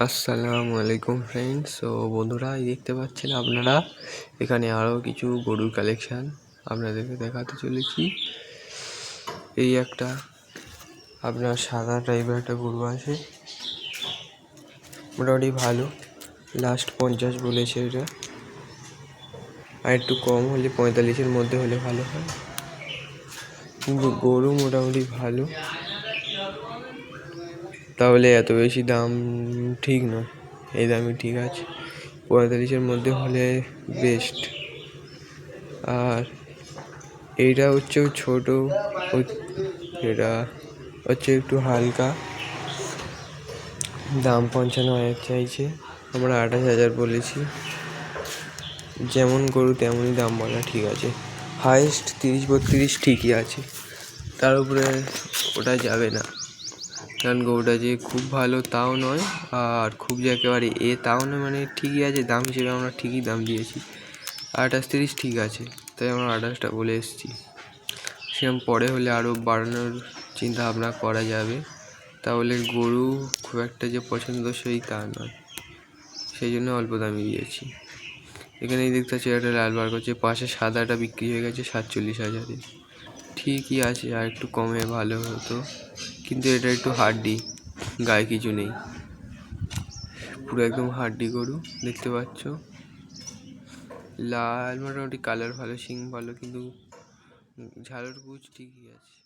আসসালামু আলাইকুম ফ্রেন্ডস। তো বন্ধুরা, দেখতে পাচ্ছেন আপনারা এখানে আরও কিছু গরুর কালেকশান আপনাদেরকে দেখাতে চলেছি। এই একটা আপনার সাদা টাইপের একটা গরু আছে, মোটামুটি ভালো। লাস্ট 50 বলেছে এটা, আর একটু কম হলে 45-এর মধ্যে হলে ভালো হয়, কিন্তু গরু মোটামুটি ভালো। তাহলে এত বেশি দাম ঠিক নয়, এই দামই ঠিক আছে। 45-এর মধ্যে হলে বেস্ট। আর এইটা হচ্ছে ছোটো, এটা হচ্ছে একটু হালকা। দাম 55,000 চাইছে, আমরা 28,000 বলেছি। যেমন গরু তেমনই দাম বলা ঠিক আছে। হাইয়েস্ট 30-32 ঠিকই আছে, তার উপরে ওটা যাবে না। কারণ গরুটা যে খুব ভালো তাও নয়, আর খুব যে একেবারে তাও নয়, মানে ঠিকই আছে। দাম হিসেবে আমরা ঠিকই দাম দিয়েছি। 28-30 ঠিক আছে, তাই আমরা 28টা বলে এসেছি। সেরকম পরে হলে আরও বাড়ানোর চিন্তা ভাবনা করা যাবে। তাহলে গরু খুব একটা যে পছন্দসই তা নয়, সেই জন্য অল্প দামে দিয়েছি। এখানে দেখতে পাচ্ছি একটা লাল বার করছে, পাশে সাদাটা বিক্রি হয়ে গেছে 47,000-এ। ঠিকই আছে, আর একটু কমে ভালো হতো, কিন্তু এটা একটু হাড্ডি, গায়ে কিছু নেই, পুরো একদম হাড্ডি গরু। দেখতে পাচ্ছ লাল, মোটামুটি কালার ভালো, শিং ভালো, কিন্তু ঝালর কুচ ঠিকই আছে।